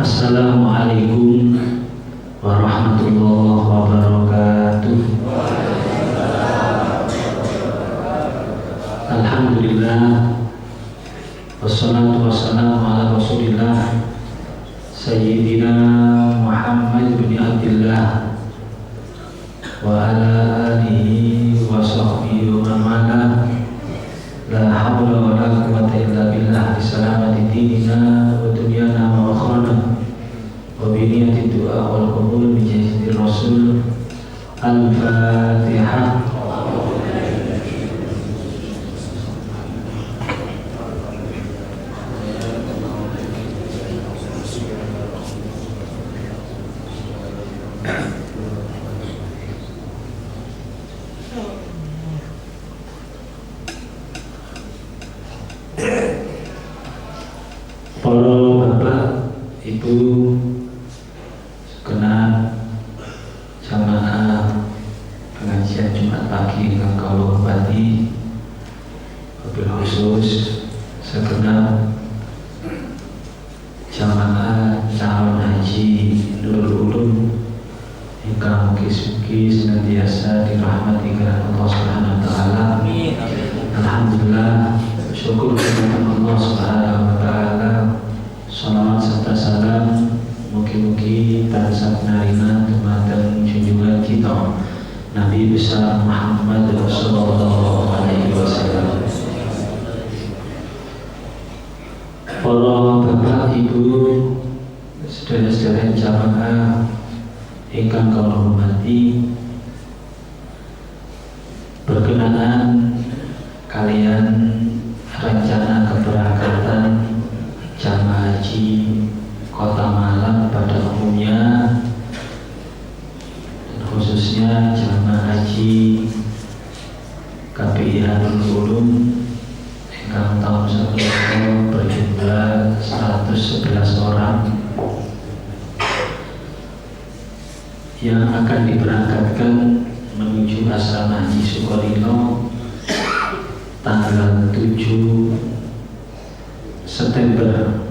Assalamualaikum warahmatullahi wabarakatuh. Alhamdulillah, wassalatu wassalamu ala rasulillah Sayyidina Muhammad bin Abdillah wa ala alihi wa sahbihi wa man wala. La hawla wa la quwwata illa billah li salamati dinina wa dunyana wa akhrana wa bi niyyati du'a wal qabul bi jahidir rasul. Al-Fatihah. Para bapak, ibu, segenap jamaah pengajian Jumat pagi yang kula hormati, wabil khusus segenap jamaah calon haji Nurul Ulum ingkang mugi-mugi senantiasa dirahmati Allah Subhanahu wa taala. Alhamdulillah, syukur kepada Allah Subhanahu wa taala. Salawat serta salam mugi-mugi tansah narina dumateng junjungan kita Nabi besar Muhammad sallallahu alaihi wasallam. Para bapak, ibu, saudara-saudara jamaah ingkang kula hormati, berkenaan kalian rencana keberangkatan jamaah haji Kota Malang pada umumnya, dan khususnya jamaah haji KPI Nurul Ulum yang tahun sebelumnya berjumlah 111 orang yang akan diberangkatkan menuju asrama haji Sukolilo tanggal 7 September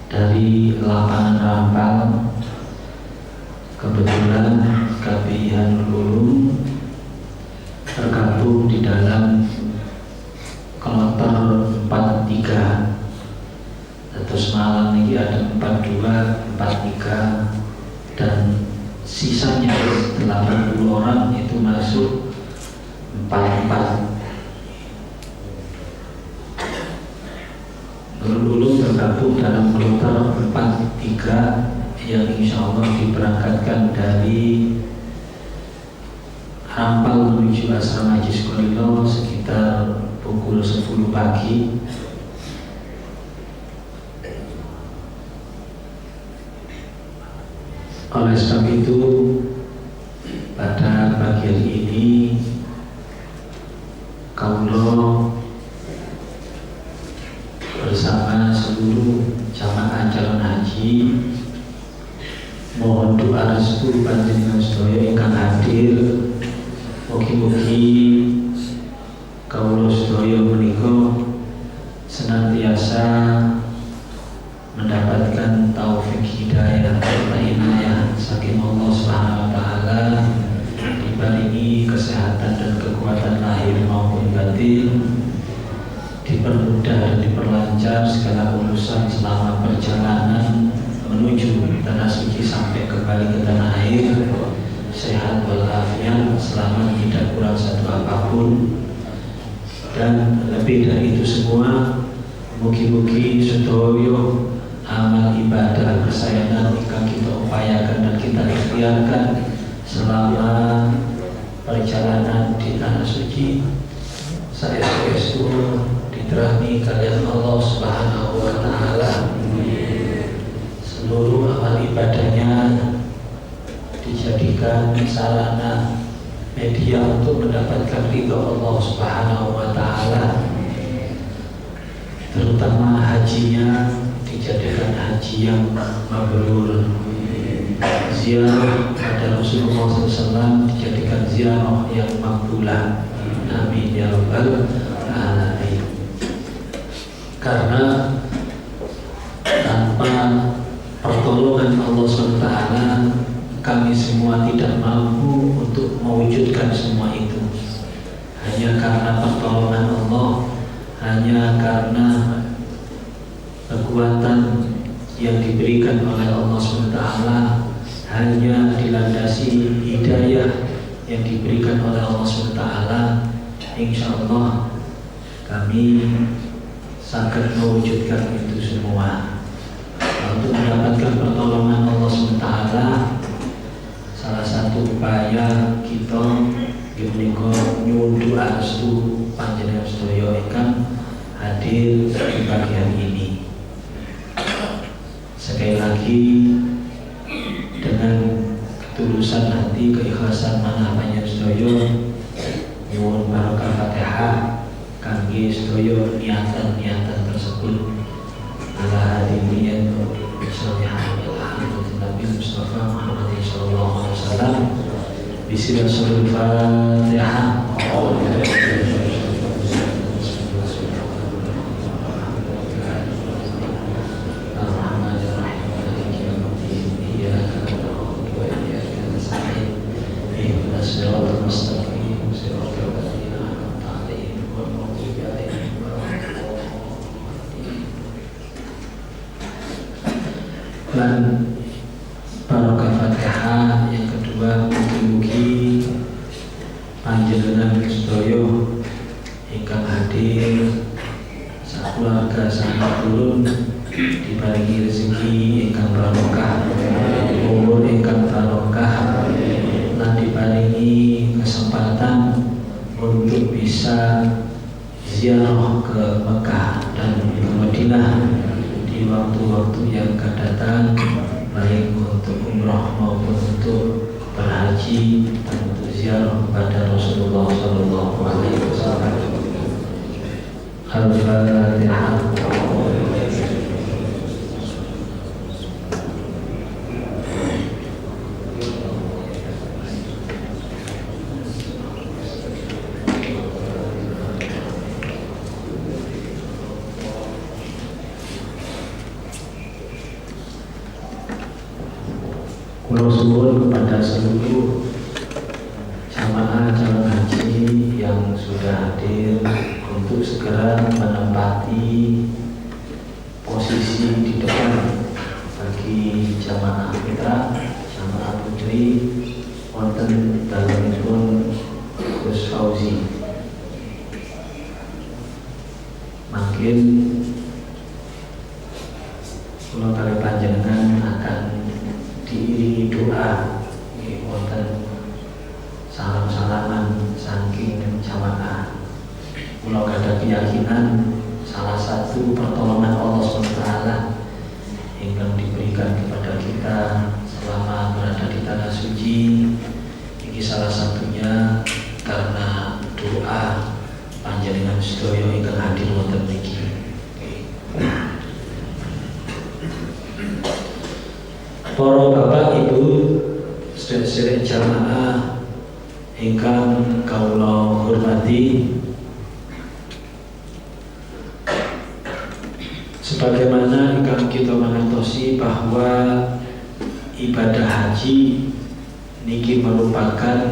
dari lapangan Rampal. Kebetulan KPI Nurul Ulum tergabung di dalam kloter 43 atau semalam ini ada 42, 43 dan sisanya 80 orang itu masuk 44. Nurul Ulum tergabung dalam kloter 43 yang insya Allah diberangkatkan dari Rampal menuju asrama haji Sukolilo sekitar pukul 10 pagi. Oleh sebab itu, pada pagi hari ini kaulo bersama seluruh jamaah calon haji mohon doa restu panjenengan sedaya ingkang hadir. Mugi-mugi kaulo sedaya menika senantiasa mendapatkan taufik hidayah dan inayah saking Allah Subhanahu wa taala, diparingi kesehatan dan kekuatan lahir maupun batin, dipermudah dan diperlancar segala urusan selama perjalanan menuju tanah suci sampai kembali ke tanah air, sehat walafiat, selamat, tidak kurang satu apapun. Dan lebih dari itu semua, mugi-mugi sedaya amal ibadah kesayangan yang kita upayakan dan kita ikhtiarkan selama perjalanan di tanah suci, saya saestu diterahmi kalian Allah Subhanahu wa taala. Seluruh amal ibadahnya dijadikan sarana media untuk mendapatkan ridho Allah Subhanahu wa taala. Terutama hajinya dijadikan haji yang mabrur. Ziarah pada Rasulullah SAW dijadikan ziarah yang makbulah. Amin ya rabbal alamin. Karena tanpa pertolongan Allah SWT, kami semua tidak mampu untuk mewujudkan semua itu. Hanya karena pertolongan Allah, hanya karena kekuatan yang diberikan oleh Allah SWT, hanya dilandasi hidayah yang diberikan oleh Allah SWT, insya Allah kami sangat mewujudkan itu semua. Untuk mendapatkan pertolongan Allah SWT, salah satu upaya kita menika nyuwun doa restu panjenengan sedaya ingkang hadir di pagi hari ini. Sekali lagi dengan ketulusan hati, keikhlasan manah panjenengan sedaya nyuwun barokah Fatihah kangge sedaya niatan-niatan tersebut. Ala hadirin Nabi Mustafa Muhammad sallallahu alaihi wasallam. Bismillahirrahmanirrahim. Dan barokah Fatihah yang kedua, mugi-mugi panjenengan sedaya ingkang hadir sakeluarga sangat turun diparingi rezeki ingkang barokah, umur ingkang barokah, lan diparingi kesempatan untuk bisa ziarah ke Mekah dan ke Madinah di waktu-waktu yang akan datang, baik untuk umrah maupun untuk berhaji dan untuk ziarah kepada Rasulullah Sallallahu Alaihi Wasallam. Al-Fatihah. Kula suwun kepada seluruh jamaah calon haji yang sudah hadir untuk segera menempati posisi di depan. Bagi jamaah putra, jamaah putri, wonten dalemipun Gus Fauzi. Makin kula kali panjenengan akan diiringi doa, wonten salam-salaman saking jamaah. Kula gadah keyakinan salah satu pertolongan Allah SWT yang diberikan kepada kita selama berada di tanah suci ini, salah satunya karena doa panjenengan sedaya ingkang hadir wonten mriki. Para bapak ibu sedherek jamaah ingkang kawula hormati, sebagaimana ingkang kita mangertosi bahwa ibadah haji niki merupakan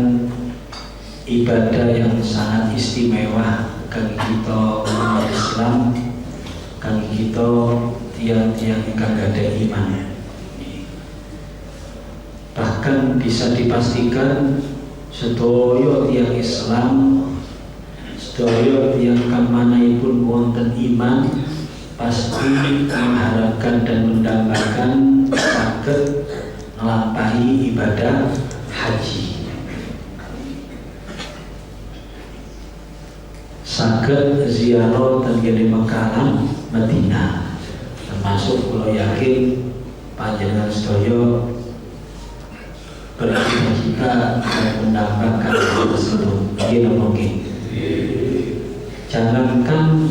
ibadah yang sangat istimewa kangge kita umat Islam, kangge kita tiang-tiang ingkang gadhah iman. Bahkan bisa dipastikan sedaya tiyang Islam, sedaya tiyang kang manahipun wonten iman pasti mengharapkan dan mendambakan saged nglampahi ibadah haji, saged ziarah teng Mekah lan Madinah. Termasuk kula yakin panjenengan sedaya bercita-cita dan mendapatkan hal tersebut. Mungkin jangankan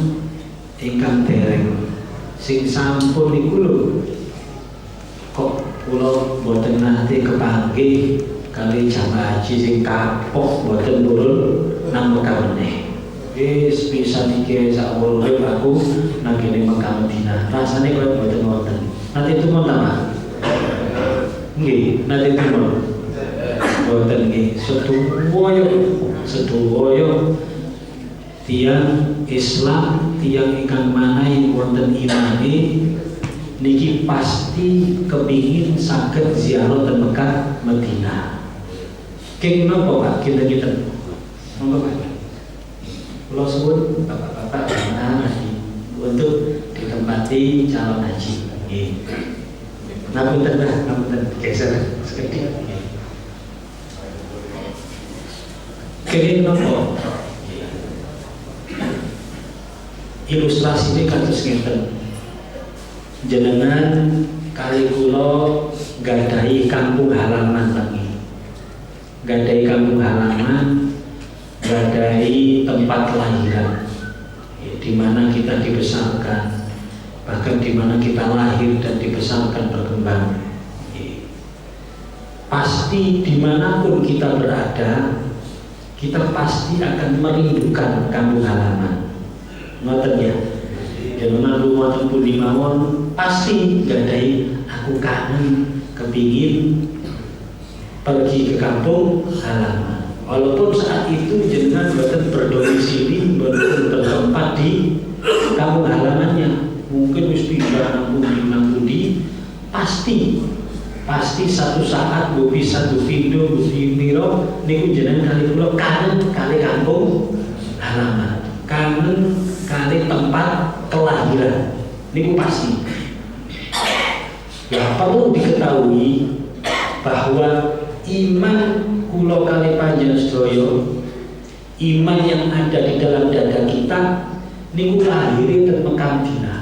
ingkang dereng, sing sampun niku lho kok kula boten nate kepanggih kali jamaah haji sing kapok boten turun nang Mekah meneh. Wis pisan iki sak urip aku nang kene Mekah Madinah. Rasane koyo boten wonten. Nanti itu mau tambah Nggih, nate timur. Boten nggih, sedoyo tiang Islam, tiang ingkang manahi wonten imane niki pasti kepingin saged ziarah teng Mekah Madinah. Keng napa Pak kinten-kinten? Monggo Pak. Kula suwun Bapak-bapak jamaah untuk ditempati calon haji. Nggih. Ngapunten Pak, ngapunten geser sekedhik. Kenging napa? Ilustrasi ini kados ngeten. Jenengan kali kula gadahi kampung halaman lagi. Gadahi kampung halaman, gadahi tempat kelahiran. Di mana kita dibesarkan, bahkan di mana kita lahir dan dibesarkan berkembang. Pasti dimanapun kita berada, kita pasti akan merindukan kampung halaman. Ngoten ya. Jenengan wonten pundi mawon pasti gadai aku kangen kepingin pergi ke kampung halaman. Walaupun saat itu jenengan boten berdomisili, boten bertempat di kampung halamannya. Mungkin wis pindah nang pundi, pasti satu saat bu bisa bu pindo bu piro niku jenengan kali kula kangen kali kampung halaman, kangen kali tempat kelahiran niku pasti. Ya perlu diketahui bahwa iman kula kali panjenengan sedaya, iman yang ada di dalam dada kita niku lahir teng Mekah Madinah.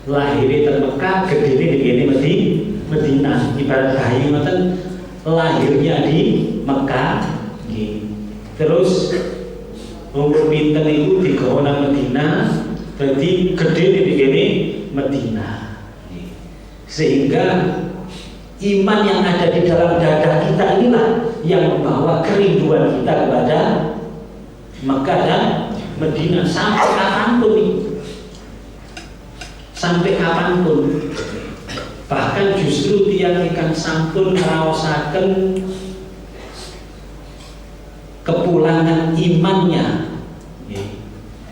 Lahir teng Mekah, gedene ngene Madinah, ibarat bayi ngoten lahirnya di Mekah nggih. Terus umur pinten iku digawa nang Madinah, dadi gedene ngene Madinah. Sehingga iman yang ada di dalam dada kita inilah yang membawa kerinduan kita kepada Mekah dan Madinah sampai kapanpun nih. Sampai kapanpun. Bahkan justru tiang ikan sampun ngaraosaken kepulangan imannya,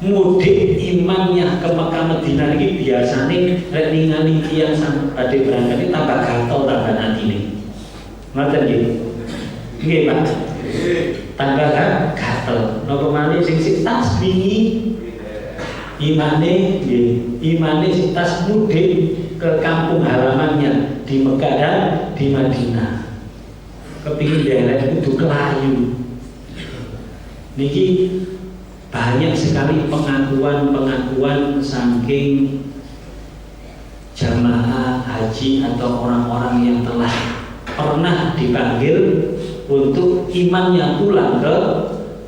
mudik imannya ke Mekah Madinah ini biasanya rek ningali tiang sampai badhe berangkat ini tambah gatel tambah atine. Ngoten nggih. Nggih Pak. Tambah gatel. Napa malih sing tas wingi imane nggih, imane sing tas mudik ke kampung halamannya di Mekah dan di Madinah. Kepingin daerah kudu kelayu. Niki banyak sekali pengakuan saking jamaah haji atau orang-orang yang telah pernah dipanggil untuk imannya pulang ke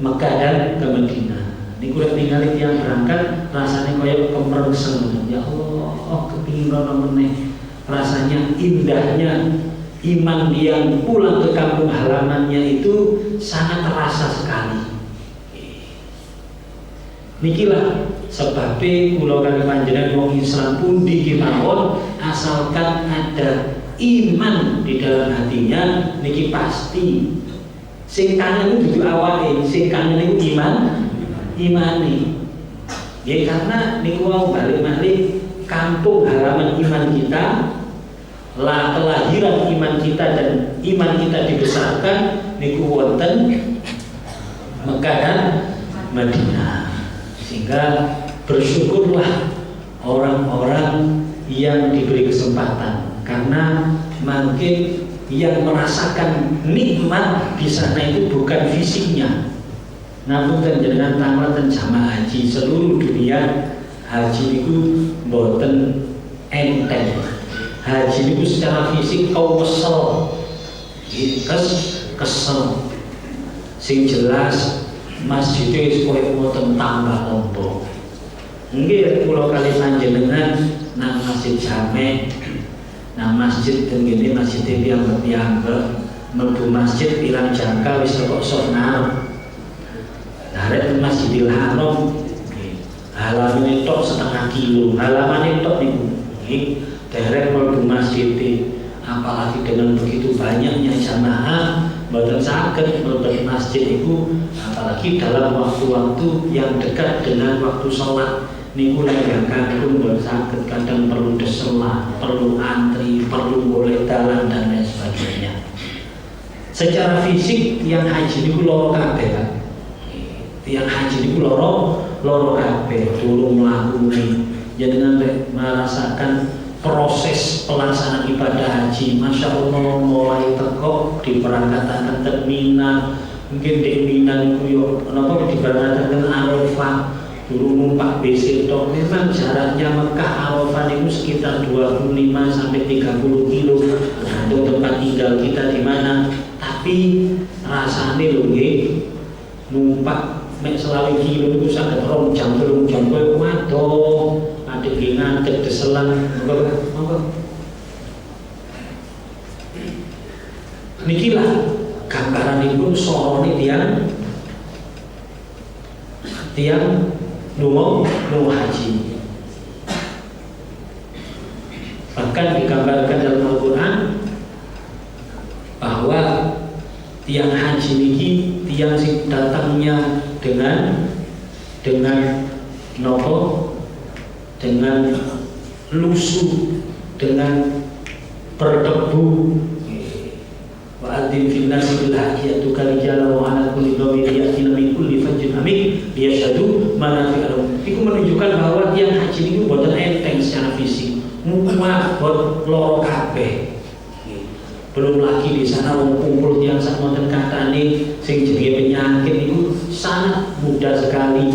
Mekah dan ke Madinah. Niku rek ningali tiyang berangkat rasanya koyo kemerseng. Ya Allah, kepingin rono meneh. Rasanya indahnya iman yang pulang ke kampung halamannya itu sangat terasa sekali. Nikilah sebabnya kula kali panjenengan wong Islam pundi kemawon asalkan ada iman di dalam hatinya niki pasti sing kangen itu awake, sing kangen itu imani. Ya karena niku wau balik-balik kampung halaman iman kita, lah kelahiran iman kita dan iman kita dibesarkan niku wonten Mekah dan Madinah. Sehingga bersyukurlah orang-orang yang diberi kesempatan, karena mungkin yang merasakan nikmat di sana itu bukan fisiknya, namun dengan tamat dan jamaah haji seluruh dunia. Haji itu boten enteng. Haji itu secara fisik kau kesel, kesel. Sing jelas masjidnya supaya boten tambah ombo. Nggih kula kali panjenengan nang masjid Jamek, nang masjid tengene masjid piyambak-piyambak, mlebu masjid pirang jangka wis kok sok narep. Arek Masjidil Haram halaman tok setengah kilo, halaman tok niku nggih derek mlebu masjid apalagi dengan begitu banyaknya jamaah mboten saged mlebet masjid itu, apalagi dalam waktu-waktu yang dekat dengan waktu sholat niku lenggang kagum mboten saged, kadang perlu desela, perlu antri, perlu golek dalan dan lain sebagainya. Secara fisik yang haji niku loro kabeh kan. Yang haji niku loro kabeh, durung mlakune. Jenengan merasakan proses pelaksanaan ibadah haji, Masya Allah, mulai teko diberangkatkan ke Mina, mungkin di Mina itu diberangkatkan ke Arafah, dulu numpak bis itu. Memang jaraknya Mekah Arafah itu sekitar 25 sampai 30 kilo untuk tempat tinggal kita di mana. Tapi rasanya loh numpak mek selawi kilo itu sangat rom jam kowe waduh adek ngadeg deselan monggo nikilah gambaranipun sorone tiang lunga haji. Bahkan digambarkan dalam Al-Quran bahwa tiang haji niki tiang sing datangnya dengan nopo, dengan lusuh, dengan berdebu. Wa adzim fil nasi bil hajji atuka rijala wa ala kulli dhamir yatina min kulli fajjin amik liyashhadu manafi'a lahum. Iku menunjukkan bahwa tiang haji niku boten enteng secara fisik, muat bot loro kabeh. Belum lagi di sana kumpul tiang sak wonten katane sing jenenge penyakit niku sangat mudah sekali.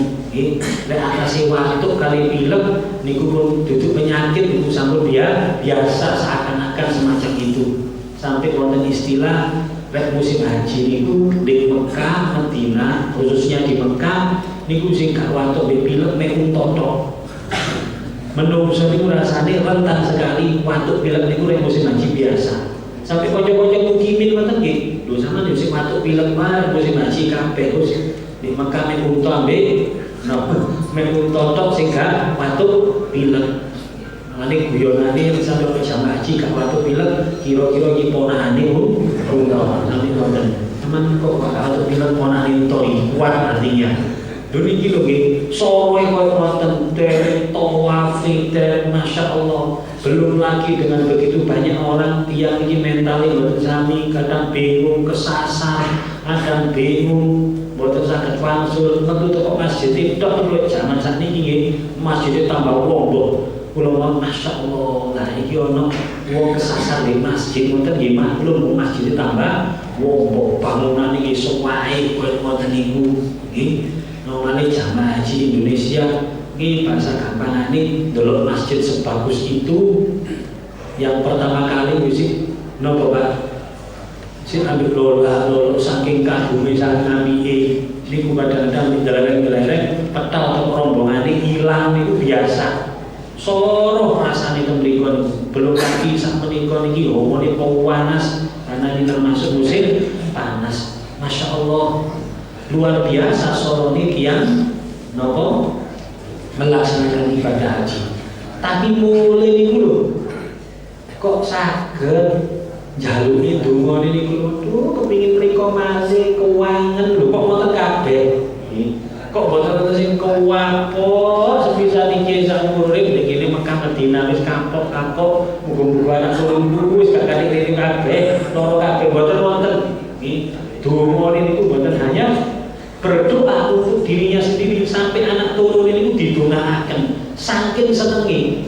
Nek atase watuk kali pilek niku pun duduk penyakit niku sampun biasa seakan-akan semacam itu. Sampai wonten istilah rek musim haji niku di Mekah, Madinah, khususnya di Mekah niku sing gak watuk pilek mek untoto. Menungso niku rasane rentan sekali watuk pilek niku rek musim haji biasa. Sampai kocok-kocok mukimin ngoten nggih. Lho sampean yo sing watuk pilek wae musim haji kabeh terus di Mekah mek unto ambek mek untoto sing gak watuk pilek. Mane guyonane sampe jamaah haji gak watuk pilek kira-kira iki ponakane unto. Sampe ngoten. Teman kok gak watuk pilek ponakane unto kuat artinya. Dulu iki lho nggih, sore koyo ngoten derek tawaf, Masya Allah. Belum lagi dengan begitu banyak orang tiang ini mentalnya boten sami, kadang bingung kesasar, kadang bingung boten saged wangsul metu teko masjid tok lho jaman sakniki nggih masjid tambah wong kok. Kula Masya Allah, lah iki ana wong kesasar di masjid ngoten nggih maklum masjid tambah wong bangunan iki iso wae koyo ngoten niku nggih. Nomane jamaah haji Indonesia ini bahasa gampangane delok masjid sebagus itu yang pertama kali mesti nopo Pak sing ambil lola saking kagume saking apike niku kadang-kadang ndelereng-ndelereng petal atau rombongane ilang niku biasa soro rasane temriko belum lagi sak menika niki homone panas karena ini termasuk musim panas. Masya Allah luar biasa sorone tiyang nopo melaksanakan ibadah haji. Tapi mulai niku lho kok saged njaluki donga niku lho kepengin mriko malih keuangan lho kok ngoten kabeh. Kok boten sing kuwapo sebisa iki sak urip iki Mekah Madinah wis kapok-kapok muga-muga anak turunku wis gak kali kabeh loro kabeh boten wonten. Donga niku boten hanya berdoa untuk dirinya sendiri sampai anak turun ini didongaaken saking senenge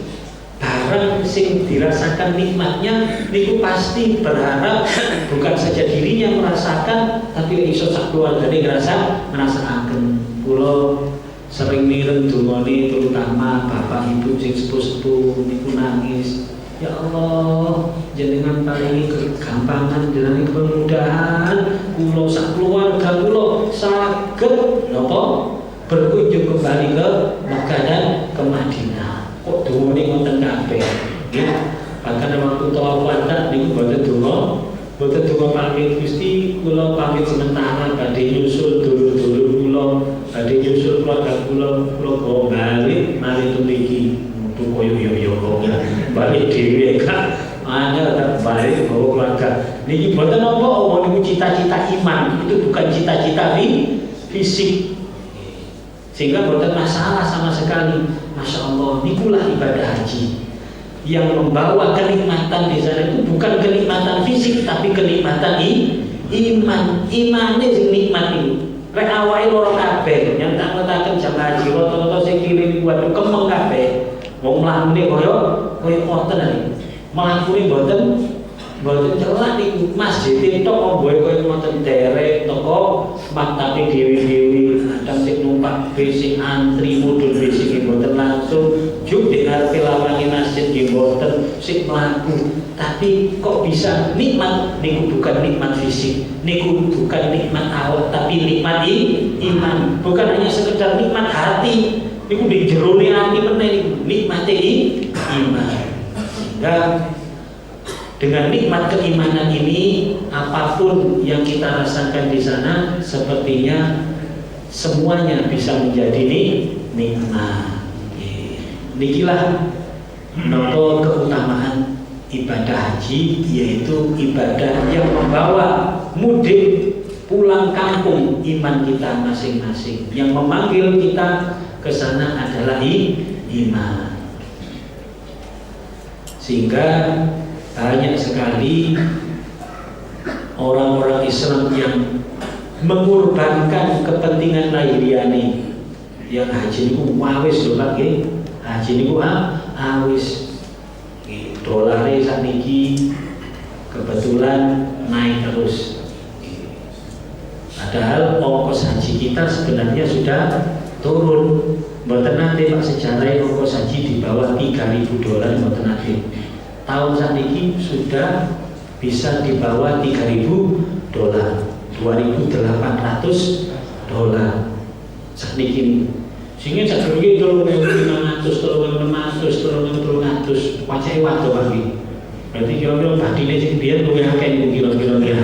barang sing dirasakan nikmatnya niku pasti berharap bukan saja dirinya merasakan tapi iso sak keluargane ngrasakaken. Kula sering mireng dongane terutama bapak ibu sing sepuh-sepuh niku nangis, ya Allah jenengan paringi kegampangan jenengan kemudahan kula sak keluarga kula saged napa berkunjung kembali ke Makkah dan ke Madinah. Kok dongane ngoten kabeh nggih. Bahkan waktu tawaf wada niku boten donga pamit Gusti kula pamit sementara badhe nyusul dulur-dulur kula badhe nyusul keluarga kula balik mari mriki koyo yo balik dhewe Kak Anda balik bawa keluarga. Niki boten apa niku cita-cita iman, itu bukan cita-cita fisik. Sehingga boten masalah sama sekali. Masya Allah, nikulah ibadah haji yang membawa kenikmatan di sana itu bukan kenikmatan fisik tapi kenikmatan iman. Imane sing nikmat itu. Rek awake loro kabeh, yang tak ngetaken jam haji rata-rata sing kirim waduh kemeng kabeh. Wong mlakune kaya ngoten iki. Mlakune boten celak niku masjid tok mboe kaya ngoten derek toko maktabe dewi-dewi kadang sing numpak bis sing antri mudhun bis iki boten langsung juk di ngarepe lawange masjid nggih boten sing mlaku. Tapi kok bisa nikmat niku bukan nikmat fisik, niku bukan nikmat awak tapi nikmat iman. Bukan hanya sekedar nikmat hati, niku di jerone ati meneh niku nikmate iman. Sehingga dengan nikmat keimanan ini apapun yang kita rasakan di sana sepertinya semuanya bisa menjadi nikmat. Nikilah nopo keutamaan ibadah haji, yaitu ibadah yang membawa mudik pulang kampung iman kita masing-masing. Yang memanggil kita ke sana adalah iman. Sehingga banyak sekali orang-orang Islam yang mengorbankan kepentingan lahiriane. Yang haji niku awis lho Pak nggih. Haji niku awis. Dolare sakniki kebetulan naik terus. Padahal ongkos haji kita sebenarnya sudah turun. Mboten nate Pak sejarah ongkos haji di bawah $3.000 mboten nate. Tahun sakniki sudah bisa di bawah $3.000, $2.800 sakniki. Sehingga sakniki 3.500, 3.600, wacahe waduh Pak. Berarti kira-kira badine sing biyen luwih akeh niku kira-kira.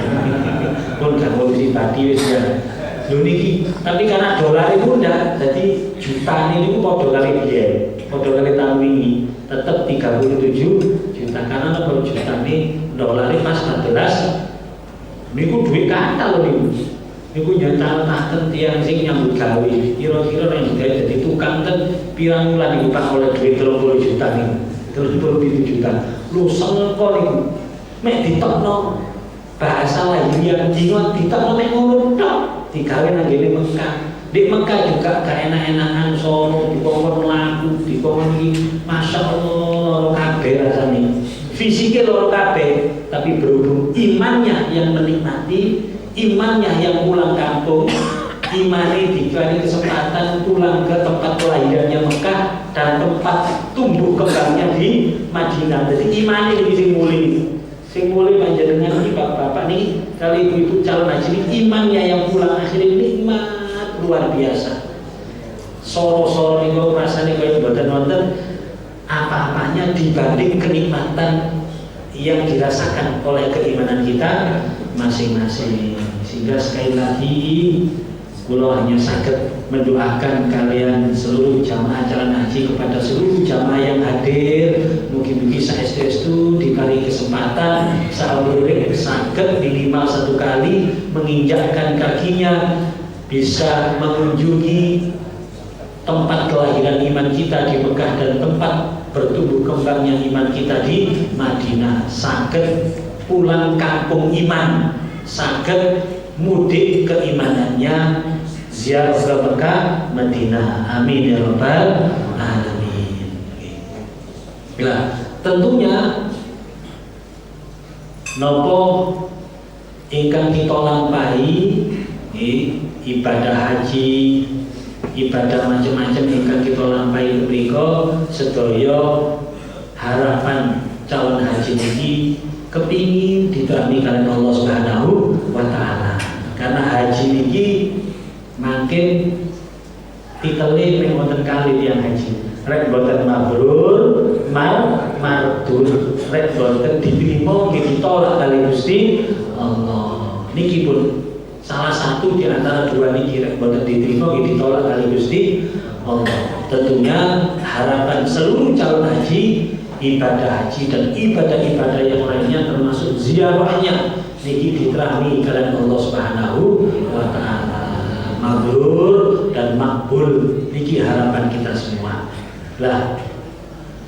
Pun gak ngurusi badi wis ya. Lho niki, tapi karena dolar itu ndak, jadi jutane niku padha kali biyen, padha kali tahun wingi, tetep 37 juta karena kalau jutane dolar pas 14 niku duit kata lho niku. Niku nyataken tiyang sing nyambut gawe, kira-kira nek gawe dadi tukang ten pirang wulan niku Pak oleh duit 30 juta niku. 37 juta. Lho sengko niku. Mek ditokno bahasa lahiriah dino ditokno mek ngono tok. Digawe nang ngene Mekah. Di Mekah juga gak enak-enakan sono dikongkon lagu, dikongkon iki masyaallah loro kabeh rasane. Fisiknya loro kabeh, tapi berhubung imannya yang menikmati, imannya yang pulang kampung, imannya diberi kesempatan pulang ke tempat kelahirannya Mekah dan tempat tumbuh kembangnya di Madinah. Jadi imannya lebih sing mulai panjenengan iki bapak-bapak nih kali ibu-ibu calon haji ini imannya yang pulang akhirnya nikmat luar biasa. Soro-soro niku rasane kaya mboten wonten apa-apanya dibanding kenikmatan yang dirasakan oleh keimanan kita masing-masing. Sehingga sekali lagi kula hanya saged mendoakan kalian seluruh jamaah calon haji kepada seluruh jamaah yang hadir, mugi-mugi saestu diberi kesempatan saurip saged minimal 1 kali menginjakkan kakinya bisa mengunjungi tempat kelahiran iman kita di Mekah dan tempat bertumbuh kembangnya iman kita di Madinah, saged pulang kampung iman, saged mudik keimanannya, ziarah ke Mekah, Madinah. Amin ya rabbal alamin. Nah, tentunya nopo ingkang kita lampahi ibadah haji, ibadah macam-macam ingkang kita lampahi mriku sedaya harapan calon haji niki kepingin diterami kalian Allah Subhanahu wa taala. Karena haji niki makin titele ping wonten kali tiyang haji. Rek boten mabrur, mardur, rek boten diterima nggih ditolak kali Gusti Allah. Niki pun salah satu di antara dua niki rek boten diterima nggih ditolak kali Gusti Allah. Tentunya harapan seluruh calon haji ibadah haji dan ibadah-ibadah yang lainnya termasuk ziarahnya niki diterami kalian Allah Subhanahu wa taala. Mabrur dan makbul niki harapan kita semua. Lah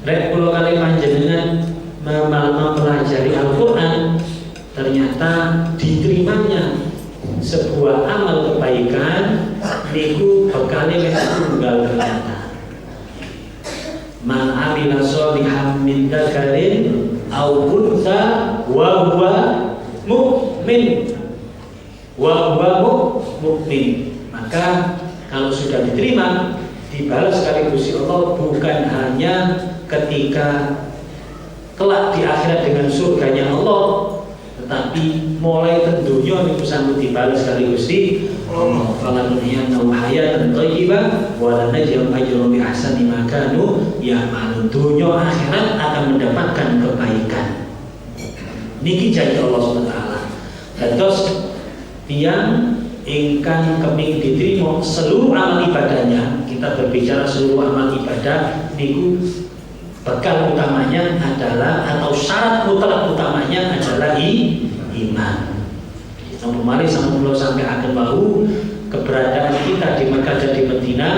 rek kula kali panjenengan mempelajari Al-Qur'an ternyata diterimanya sebuah amal kebaikan niku bekale wis tunggal ternyata. Man amila sholihan min dzakarin aw untha wa huwa mu'min. Maka kalau sudah diterima dibalas sekaligus Allah bukan hanya ketika kelak di akhirat dengan surganya Allah, tetapi mulai tentunya itu sambut dibalas sekaligus di Allah. Falaniyanahu hayatan thayyibah wa lanajzihum ajrahum bi ahsani ma kanu ya'malun. Dunia akhirat akan mendapatkan kebaikan. Niki janji Allah SWT. Terus tiang ingkang keping diterima seluruh amal ibadahnya, kita berbicara seluruh amal ibadah niku bekal utamanya adalah atau syarat mutlak utamanya adalah iman. Mari sampai akan bahu keberadaan kita di Mekah dan di Medina,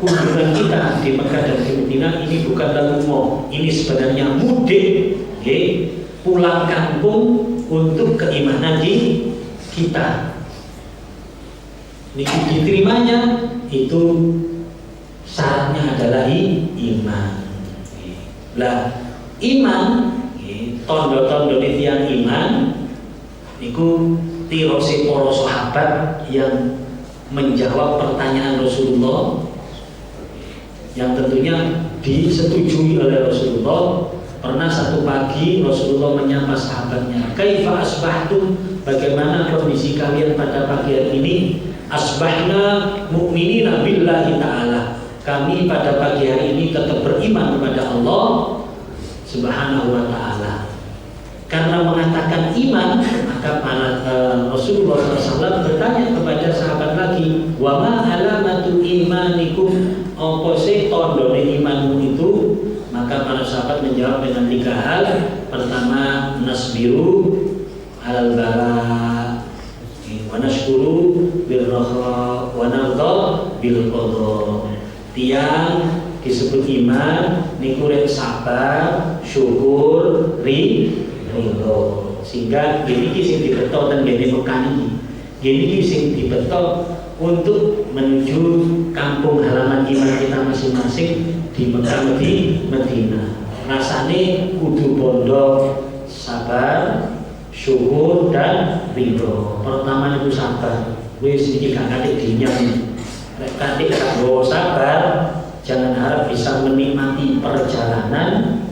kunjungan kita di Mekah dan di Medina ini bukan lalu mau, ini sebenarnya mudik, pulang kampung untuk keimanan di kita. Diterimanya itu syaratnya adalah iman. Lah iman, tondo-tondo tiang iman, niku tirosi para sahabat yang menjawab pertanyaan Rasulullah yang tentunya disetujui oleh Rasulullah. Pernah satu pagi Rasulullah menyapa sahabatnya, kaifa asbahtum, bagaimana kondisi kalian pada pagi hari ini? Asbahna mu'minina billahi ta'ala, kami pada pagi hari ini tetap beriman kepada Allah Subhanahu wa ta'ala. Karena mengatakan iman, maka Rasulullah SAW bertanya kepada sahabat lagi, wa ma alamatu imanikum, apa sih tandane imanmu itu? Maka para sahabat menjawab dengan 3 hal. Pertama, nasbiru alal bala, wa nashkuru bil raha, wa narda bil qadha. Tiang disebut iman niku rek sabar, syukur, ridho. Sehingga gini sing dibeto ten ngene Mekah iki. Gini sing dibeto untuk menuju kampung halaman iman kita masing-masing di Mekah di Medina. Rasane kudu bondo sabar, syukur dan ridho. Pertama itu sabar. Wis iki gak kate dinyam. Nek kate gak nggo sabar, jangan harap bisa menikmati perjalanan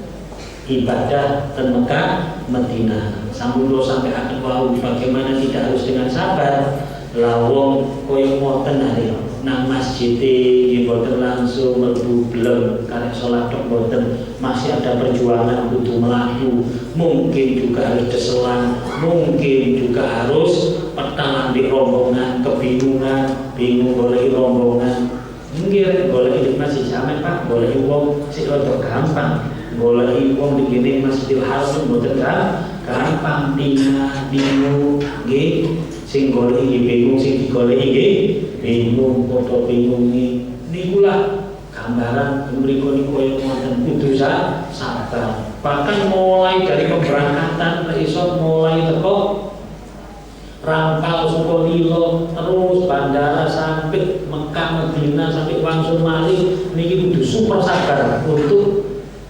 ibadah ke Mekah Medina. Sambil sampai akan tahu bagaimana tidak harus dengan sabar. Lawong koyo moten hari nang masjid iki boten langsung mlebu blem karek salat tok boten, masih ada perjuangan kudu melaku, mungkin juga harus deselan, mungkin juga harus petang di rombongan, kebingungan, bingung golek rombongan. Nggih golek di masjid jamek Pak, golek wong sing rada gampang, golek wong di Masjidil Haram boten gampang, bingung nggih. Sing golek iki bingung, sing digoleki nggih bingung, padha bingung nikulah gambaran mriku niku koyo ngoten, kudu sabar. Bahkan mulai dari keberangkatan iso mulai teko Rangkal saka Lilo terus bandara sampai Mekah Medina sampai Wangsul Mali niki kudu super sabar untuk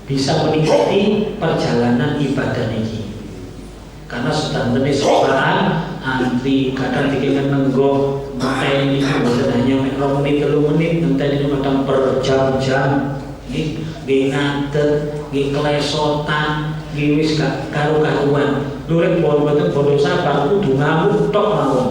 bisa menikmati perjalanan ibadah niki. Karena sudah tenis sopan antri kadang dikira nenggo materi ini bukan hanya 2 menit 3 menit nanti ini kadang berjam-jam nih ngantet nih kelesotan nih wis karu-karuan lurek bodoh sabar kudu ngamuk tok mawon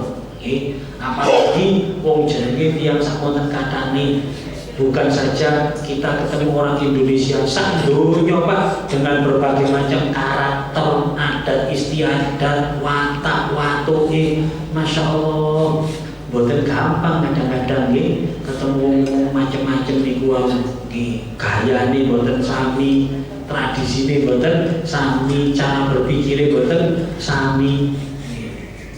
apalagi wong jenenge tiyang samonten katane. Bukan saja kita ketemu orang Indonesia sak donya Pak, dengan berbagai macam karakter, adat istiadat, watak-watuke, Masya Allah, boten gampang kadang-kadang ketemu macam-macam niku nggih, gayane boten sami, tradisine mboten sami, cara berpikire mboten sami.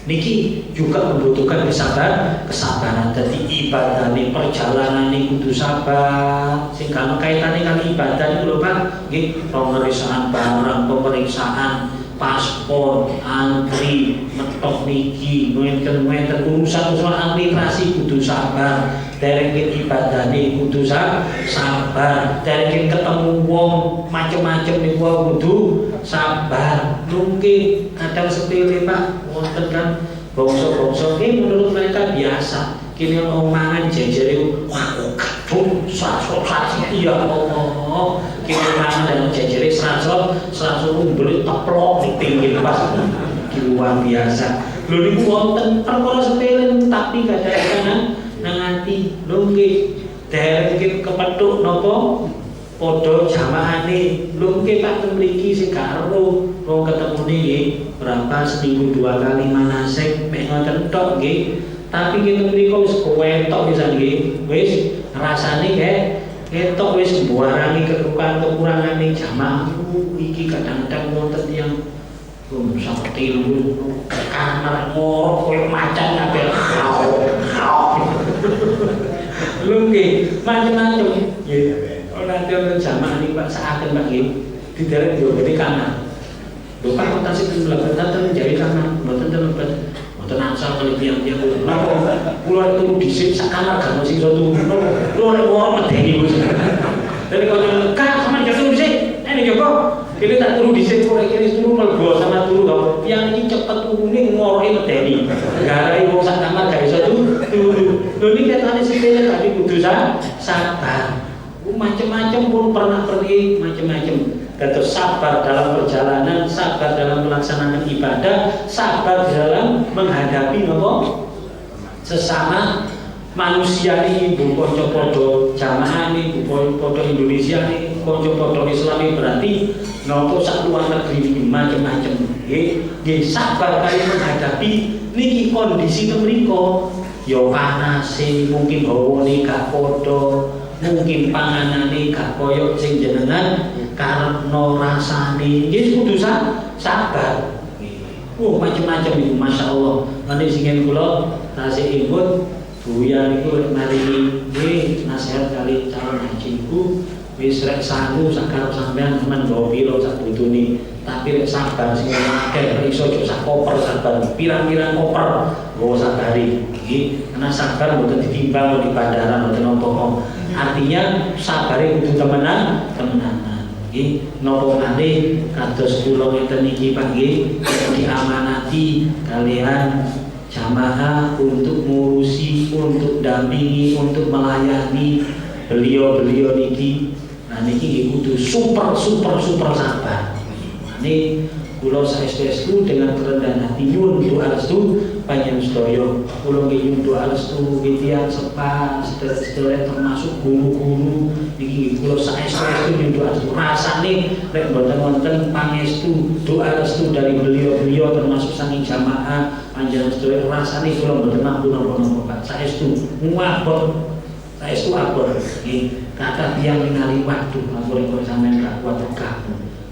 Niki juga membutuhkan kesabaran. Jadi ibadah ini perjalanan ini kudu sabar. Sing kalau kaitannya kali ibadah itu lho Pak, nggih pemeriksaan barang, pemeriksaan paspor, antri, metok niki, ngenten urusan administrasi kudu sabar. Derek ibadah ini kudu sabar. Derek ketemu wong macam-macam nih wong kudu sabar. Mungkin kadang sepele Pak, wonten kan bangsa-bangsa ini menurut mereka biasa. Kini omongan jejere wah kadung sasok iya Allah. Kini omongan dan jejere seraso umbel teplok ditinggil pas luar biasa. Lho niku wonten perkara sepele tapi kadang-kadang nang ati lho nggih derek kepethuk napa padha jamaahane lho nggih Pak mriki sing karo wong ketemu nggih berapa seminggu 2 kali manasik mek ngoten tok nggih. Tapi kita mriko wis kewetok pisan nggih. Wis rasane ketok wis mbuarangi kekurangan jamaah iki kadang-kadang wonten yang sakti lu kamar ngorok koyo macan kabeh. Lho nggih, macam-macam. Nggih. Ora ana jamaah iki Pak saaken Pak nggih. Diderek yo ngene kamar. Lho Pak kok tasih mlebu jari kamar, mboten tempat. Mboten asal kali tiang-tiang kula. Kula turu dhisik sak kamar gak ono sing iso turu. Lho nek wong medeni Gus. Dene kalau Kak sampeyan jatuh dhisik. Nek yo kok kene tak turu dhisik kok kene turu mlebu sama turu kok. Yang iki cepet turune ngoroke medeni. Garai wong sak kamar gak iso turu. Lho niki katane sepele tapi kudu sabar. Macam-macam pun pernah pergi macam-macam. Terus sabar dalam perjalanan, sabar dalam melaksanakan ibadah, sabar dalam menghadapi sesama manusia ini, bu podo jamaah ini, bu podo Indonesia ini, podo Islam ini berarti nopo sak luar negeri ini macam-macam. Sabar kali menghadapi niki kondisi temriko, yo panas mungkin hawane gak podo. Mungkin panganane gak koyok sing jenengan karena rasane nggih kudu sabar. Macam-macam itu Masya Allah. Nanti singen kula tasih imbut buya niku mari nggih nasihat kali calon hajiku wis rek sangu sakar sampean men nggo pira sak butune. Tapi rek sabar sing akeh iso sak koper sabar pirang-pirang koper nggo sabari. Nggih, karena sabar mboten ditimbang di bandara mboten napa. Artinya sabare kudu temenan. Nggih, napa malih kados kula ngeten niki Pak nggih diamanati kalian jamaah untuk ngurusi, untuk dampingi, untuk melayani beliau-beliau niki. Nah niki kudu super sabar. Ini kula saestu dengan kerendahan hati nyuwun doa restu panjenengan sedaya. Kula nggih nyuwun doa restu tiyang sepa sedherek termasuk guru-guru niki kula saestu nyuwun doa restu. Rasane nek mboten wonten pangestu doa restu dari beliau-beliau termasuk saking jamaah panjenengan sedaya rasane kula mboten mampu napa-napa Pak. Saestu muabot saestu abot nggih. Kata tiyang ningali waktu lampun sampeyan gak kuat regah.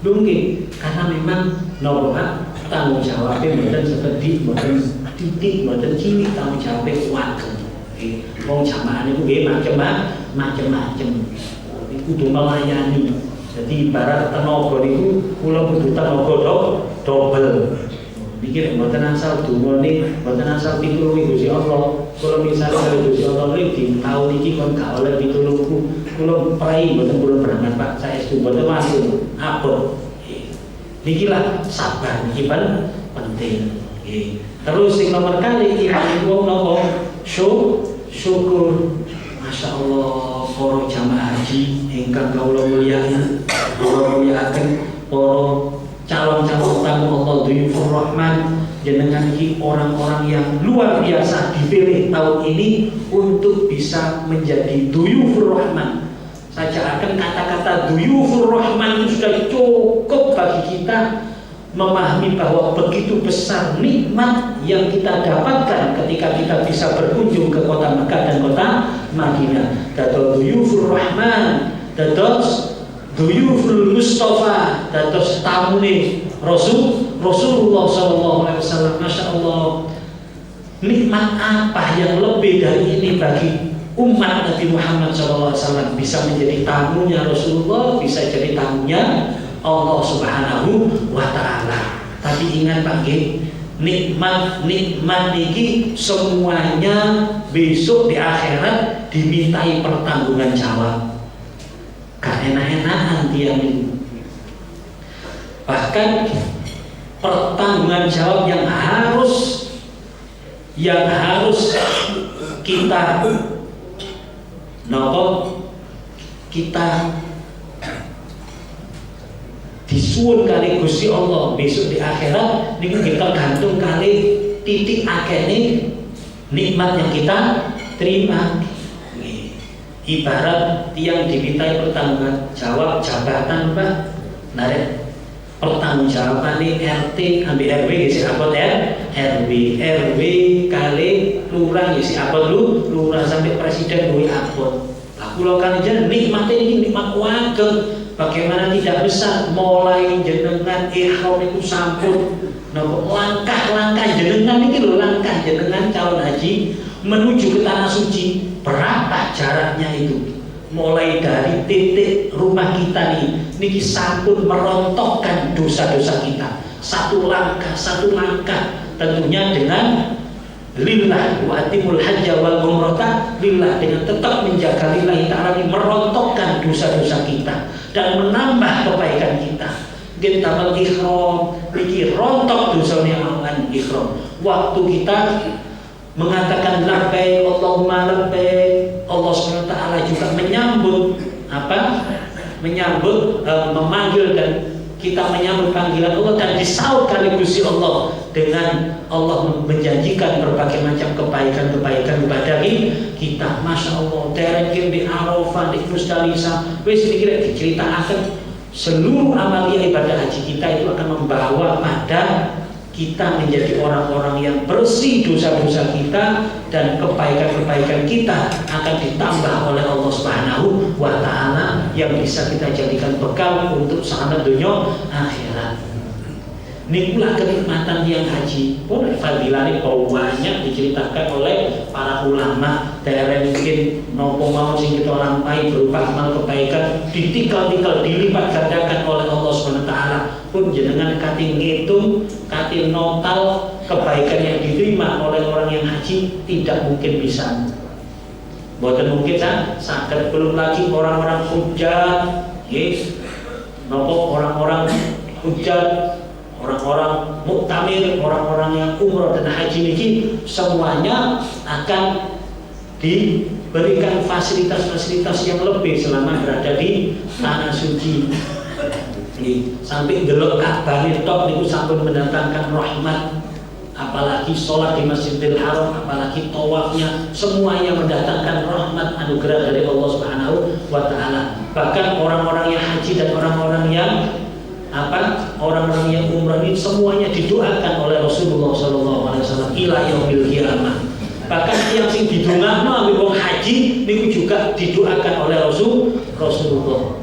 Lho nggih, karena memang nopo Pak tanggung jawabnya mboten sekedhik, mboten titik, mboten cilik tanggung jawabnya warga. Nggih, wong jamaah niku nggih macam-macam. Iku kudu melayani. Jadi ibarat tenaga niku kula kudu tenaga dobel. Niki mboten asal dungane, mboten asal pitulungi Gusti Allah. Kula misalnya kali Gusti Allah iki taun iki kon gak oleh pitulungku. Kula prai mboten kula berangkat Pak, saestu mboten masuk. Abot. Niki lah sabar niki penting. Terus sing nomor kali iman wong napa? Syukur. Masya Allah para jamaah haji ingkang kawula mulyakaken, para calon-calon tamu Allah Dhuyufur Rahman, jenengan iki orang-orang yang luar biasa dipilih tahun ini untuk bisa menjadi Dhuyufur Rahman. Saja akan kata-kata Dhuyufur Rahman itu sudah cukup bagi kita memahami bahwa begitu besar nikmat yang kita dapatkan ketika kita bisa berkunjung ke kota Mekah dan kota Madinah. Dados Dhuyufur Rahman, dados Duyuful Mustafa dados tamune Rasulullah sallallahu alaihi wasallam. Masya Allah, nikmat apa yang lebih dari ini bagi umat Nabi Muhammad sallallahu alaihi wasallam, bisa menjadi tamunya Rasulullah, bisa jadi tamunya Allah Subhanahu wa taala. Tapi ingat Pak G, nikmat niki semuanya besok di akhirat dimintai pertanggungan jawab. Gak enak-enakan tiang ini. Bahkan pertanggungan jawab yang harus kita disuwun kali Gusti Allah besok di akhirat niku kita gantung kali titik akhirnya nikmat yang kita terima. Ibarat tiang dimintai pertanggungan jawab jabatan Pak, narek pertanggung jawaban ini RT ambil RW isi abot RW kali lurah isi abot lurah sampai presiden duwe abot. Kula kan jan nikmat ini nikmat wageng, bagaimana tidak besar mulai jenengan ihram itu sampun langkah-langkah jenengan iki lho, langkah jenengan calon haji menuju ke tanah suci. Berapa jaraknya itu? Mulai dari titik rumah kita niki sampun merontokkan dosa-dosa kita. Satu langkah tentunya dengan lillah wa atimul hajja wal umrata lillah, dengan tetap menjaga lillahi ta'ala, merontokkan dosa-dosa kita dan menambah kebaikan kita. Kita ihram niki rontok dosanya awan ihram. Waktu kita mengatakan labbaik Allahumma labbaik, Allah SWT juga menyambut memanggil, dan kita menyambut panggilan Allah dan disaut kali Gusti Allah dengan Allah menjanjikan berbagai macam kebaikan kepada kita. Masya Allah, dereng di Arafah, di Musdalifah, wis dikira diceritakan seluruh amalia ibadah haji kita itu akan membawa pada kita menjadi orang-orang yang bersih dosa-dosa kita, dan kebaikan-kebaikan kita akan ditambah oleh Allah Subhanahu wa taala yang bisa kita jadikan bekal untuk selamat dunia akhirat. Nikulah kenikmatan yang haji pun fadilane banyak diceritakan oleh para ulama. Daerah mungkin nopo mau sing kita lampahi berupa amal kebaikan ditikal-tikal dilipat gandakan oleh Allah Subhanahu wa taala. Pun jenengan kating ngitung, kating notal kebaikan yang diterima oleh orang yang haji tidak mungkin bisa. Boten mungkin saged, belum lagi orang-orang hujjah, orang-orang hujjah, orang-orang muktamir, orang-orang yang umroh dan haji ini semuanya akan diberikan fasilitas-fasilitas yang lebih selama berada di tanah suci. Sampai delok Ka'bah tok niku sampun mendatangkan rahmat, apalagi sholat di Masjidil Haram, apalagi tawafnya, semuanya mendatangkan rahmat anugerah dari Allah Subhanahu wa taala. Bahkan orang-orang yang haji dan orang-orang yang umrah ini semuanya didoakan oleh Rasulullah sallallahu alaihi wasallam ila yaumil qiyamah. Bahkan yang sing didongakno ambek wong haji niku juga didoakan oleh Rasulullah.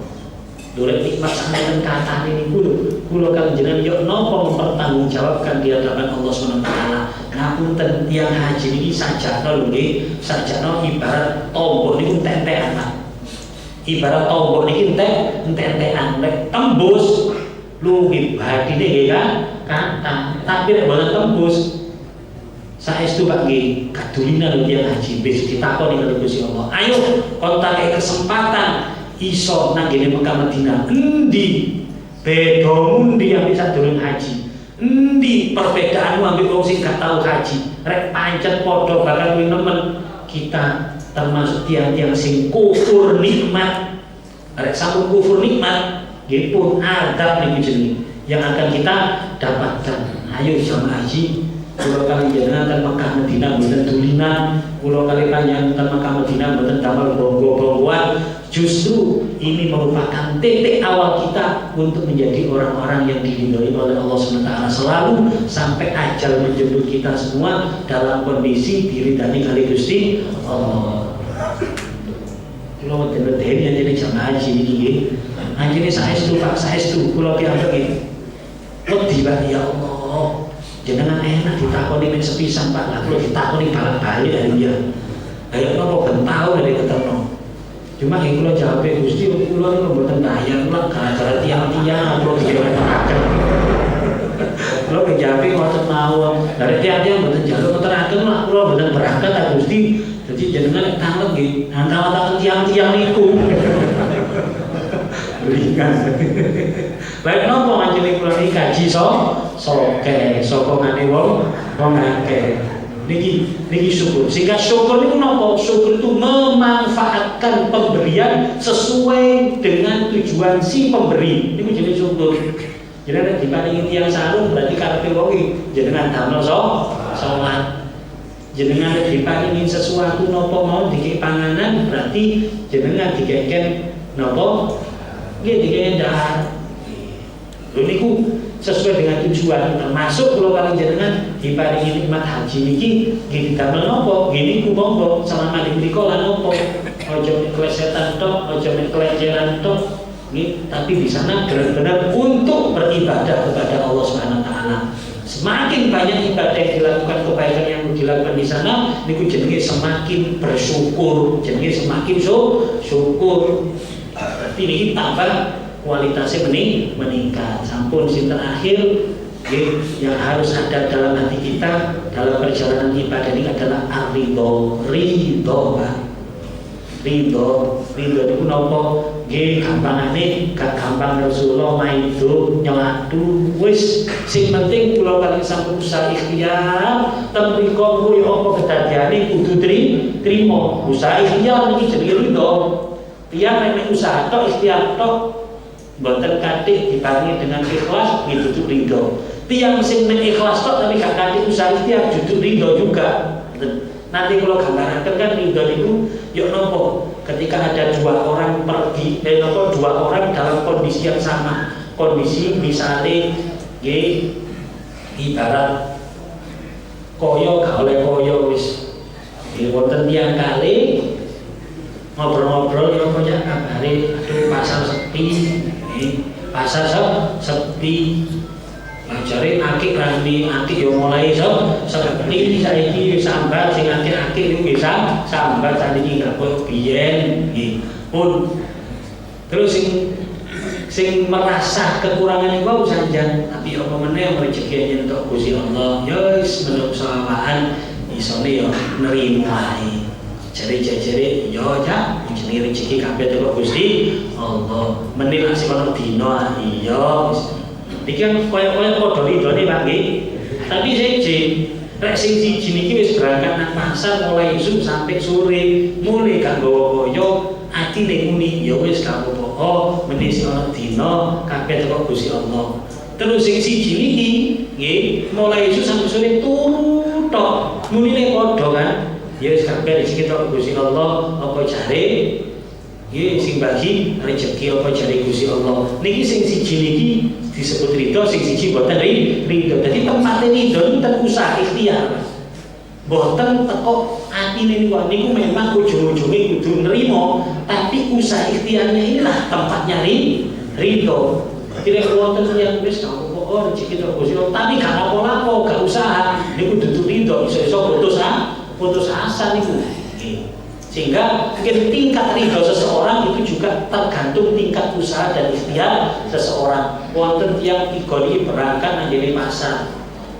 Durek nikmat sampeyan katane niku lho, kula kang jenengan yo napa mempertanggungjawabkan di hadapan Allah Subhanahu wa taala. Ngapunten tiyang haji niki sajana lho nggih, sajana ibarat tombok niku entek-entekan. Ibarat tombok niki entek-entekan, nek tembus luwih badine nggih kan, tapi nek boten tembus saestu Pak nggih kadulinan tiyang haji wis ditakoni karo Gusti Allah. Ayo kontake kesempatan iso nang ngene Mekah Madinah, endi bedamu ndi yang bisa durung haji, endi perbedaanmu ambek wong sing gak tau haji, rek pancet padha bakal kuwi nemen. Kita termasuk tiang-tiang sing kufur nikmat, rek sampun kufur nikmat nggih pun adab niku jenenge yang akan kita dapatkan. Ayo jamaah haji, kula kali jenengan ten Mekah Madinah mboten dulinan, kula kali panjenengan ten Mekah Madinah mboten damel bonggo-bonggoan. Justru ini merupakan titik awal kita untuk menjadi orang-orang yang diridhoi oleh Allah SWT selalu sampai ajal menjemput kita semua dalam kondisi diridhani kali Gusti Allah. kula medeni jadi jamaah haji niki nggih. Anjene saestu Pak, saestu kula piyambak nggih. Wedi Pak ya Allah. Jenengan enak ditakoni men sepisan Pak, lah kula ditakoni balik-balik hari dia. Ayo napa ben tau dari keterno. Cuma yang kula jawab Gusti kula niku mboten bayar kula gara-gara tiang-tiang kula diteraken. Kula jawab ngoten mawon. Dari tiang-tiang mboten njaluk ngeteraken lah kula mboten berangkat ta Gusti. Jadi jenengan nek tanggep nggih, antara tiang-tiang niku. Berikan. Baik nopo anjene kula niki kaji soke sokongane wong akeh. Niki syukur. Sehingga syukur itu nopo? Syukur itu memanfaatkan pemberian sesuai dengan tujuan si pemberi. Ini jadi syukur. Jadi nek diparingi tiyang sarung berarti karepe wong iki jenengan damel salat. Jenengan diparingi sesuatu nopo mau dikek panganan berarti jenengan dikeken nopo? Nggih dikeken dahar. Lho niku sesuai dengan tujuan, termasuk kalau kalian jenengan diparingi nikmat haji niki nggih didamel napa nggih niku monggo selama dimriko lan napa aja klesetan tok aja kelenceran tok nggih, tapi di sana benar-benar untuk beribadah kepada Allah Subhanahu wa taala. Semakin banyak ibadah yang dilakukan, kebaikan yang dilakukan di sana niku jenenge semakin bersyukur, jenenge semakin syukur. Berarti ini tambah kualitasnya meningkat. Sampun sinten akhir yang harus ada dalam hati kita dalam perjalanan ibadah ini adalah ridho Pak. Ridho itu napa? Nggih gampangane gak gampang Rasulullah maido nyelatu wis sing penting kula kali sampun usaha ikhtiar ten mriko kuwi apa kedadiane kudu trimo. Usaha ikhtiar niki jenenge ridho. Tiyang nek usaha tok ikhtiar tok mboten kathik diparingi dengan ikhlas itu ridho. Tiyang sing ikhlas tok tapi gak kathik usaha ikhtiar jujur ridho juga. Nanti kalau gambaraken kan ridho itu ya nopo? Ketika ada dua orang pergi dua orang dalam kondisi yang sama. Kondisi misalnya ibarat koyo gak oleh koyo wis. Wonten tiyang kali ngobrol-ngobrol ya kok ya kabare aduh pasar sepi. Pasar sepi. Jare akik rami akik yo mulai sepi saiki sambat sing akik-akik niku bisa sambat saniki gak koyo biyen nggih. Pun terus sing merasa kekurangan niku sanjan tapi apa meneh rezeki entuk Gusti Allah ya wis menungso wahan isone yo nerima ae. Jare-jare yo ya jenenge rezeki kabeh karo Gusti Allah. Meneh sing ana dina iya iki kan koyo-koyo padha ridone Pak nggih. Tapi siji rek sing siji niki wis berangkat nang pasar mulai isuk sampai sore, mulai gak nggawa koyo atine muni ya wis gak apa-apa, meneh sing ana dina kabeh karo Gusti Allah. Terus sing siji niki nggih mulai isuk sampai sore turu tok, munine padha kan. Ya wis kabeh rezeki karo Gusti Allah apa jare nggih sing bagi rezeki apa jare Gusti Allah. Niki sing siji niki disebut ridho, sing siji boten ridho. Jadi tempat ridho itu ten usaha ikhtiar. Boten teko atine niku memang ujung-ujunge kudu nrimo, tapi usaha ikhtiarnya inilah tempatnya ridho. Jadi wonten yang wis kok rezeki karo Gusti Allah, tapi gak lapo-lapo, gak usaha, niku dudu ridho, iso-iso putus asa niku. Sehingga tingkat ridho seseorang itu juga tergantung tingkat usaha dan ikhtiar seseorang. Wonten yang igoni berangkat nanggene pasar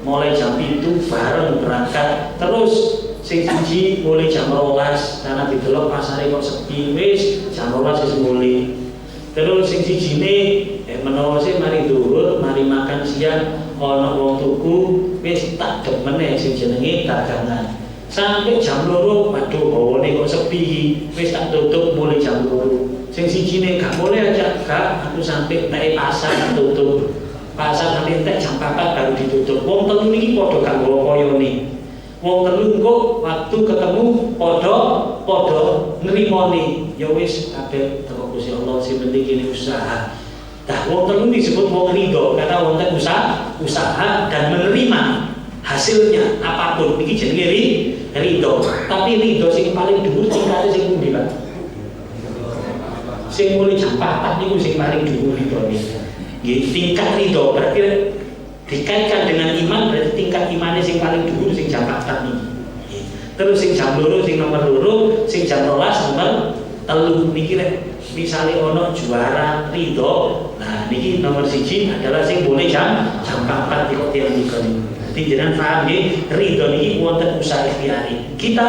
mulai jam 7 bareng berangkat terus sing siji mulai jam 12 karena didelok pasare kok sepi wis jam 12 wis mulai. Terus sing sijine menawa sih mari dhuwur mari makan siang ana wong tuku wis tak dek meneh sing jenenge dagangan. Sampai jam 2, waduh bawane kok sepi, wis tak tutup mulai jam 2. Sing sijine gak boleh aja, gak aku sampai nek pasar tak tutup. Pasar sampai entek jam 4 baru ditutup. Wong telu niki padha gak nggawa koyone. Wong telu engko waktu ketemu padha nrimone. Ya wis kabeh teko Gusti Allah sing penting ini usaha. Dah wong telu disebut wong ridho karena wonten usaha dan menerima hasilnya apapun iki jenenge ridho. Tapi ridho sing paling dhuwur tingkate sing pundi, Pak? Sing mulai jam 4 niku sing paling dhuwur ridone. Nggih, tingkat ridho berarti dikaitkan dengan iman, berarti tingkat imannya sing paling dhuwur sing jam 4 niki. Terus sing jam 2 sing nomor 2, sing jam 12 nomor 3 niki lek misale ono juara ridho. Nah, niki nomor 1 adalah sing boleh jam 4 di kok tiyang niku. Jadi jangan paham nggih, ridho niki wonten usaha ikhtiari. Kita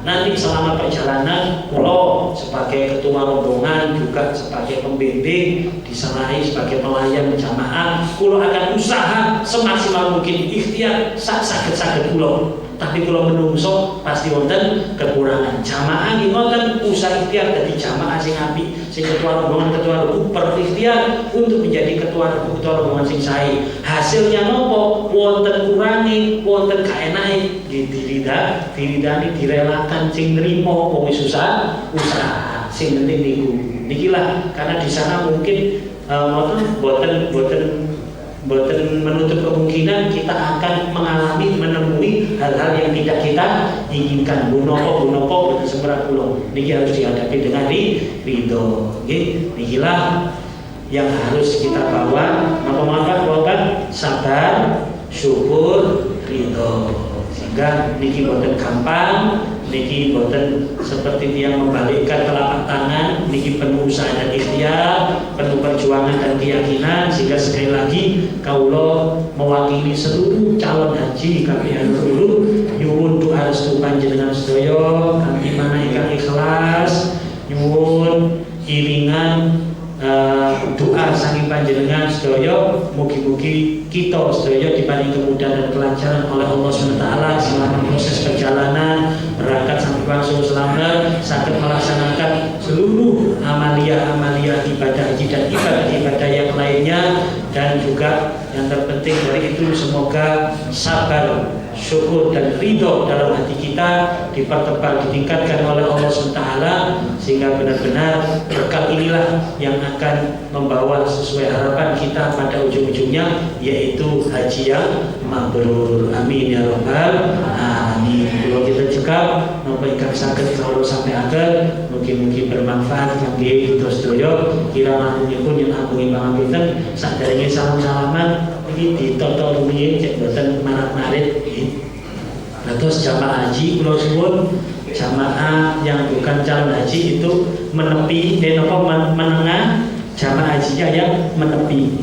nanti selama perjalanan kula sebagai ketua rombongan juga sebagai pembimbing disertai sebagai pelayan jamaah, kula akan usaha semaksimal mungkin ikhtiar saged-saged kula. Tapi kalau menungso pasti wonten kekurangan. Jamaah nggih ngoten usaha ikhtiar dadi jamaah sing apik, sing ketua rombongan berikhtiar untuk menjadi ketua rombongan sing sae. Hasilnya nopo? Wonten kurangi, wonten kaenake, diridani direlakan sing nrimo wong wis usaha. Sing penting niku. Nikilah karena di sana mungkin boten menutup kemungkinan kita akan menemui hal-hal yang tidak kita inginkan. Bunopo boten sembarang kula. Niki harus dihadapi dengan ridho. Nggih, nikilah yang harus kita bawa. Napa sabar, syukur, ridho. Sehingga niki boten gampang, niki boten seperti dia membalikkan telapak tangan, niki penuh usaha dan ikhtiar, penuh perjuangan dan keyakinan. Sehingga sekali lagi kaulo mewakili seluruh calon haji kami yang dulu nyuwun doa restu panjenengan sedaya kami manaikan ikhlas, nyuwun iringan doa saking panjenengan sedaya mugi-mugi kita sedaya diparingi kemudahan dan kelancaran oleh Allah SWT selama proses perjalanan berangkat sampai langsung selamat, sakit melaksanakan seluruh amalia ibadah haji dan ibadah yang lainnya. Dan juga yang terpenting dari itu semoga sabar, syukur dan ridho dalam hati kita dipertebal, ditingkatkan oleh Allah SWT sehingga benar-benar berkat inilah yang akan membawa sesuai harapan kita pada ujung-ujungnya, yaitu haji yang mabrur. Amin ya rabbal alamin. Kalau kita cekap napa ingkang saged kawula sampai akhir mugi-mugi bermanfaat kangge kita sedaya. Kirang-kirangipun yen agung pangapunten sadèrèngé salam-salaman iki ditata rumiyin cek boten marat-marit. Terus jamaah haji kula suwun jamaah yang bukan calon haji itu menepi menengah, jamaah hajinya yang menepi.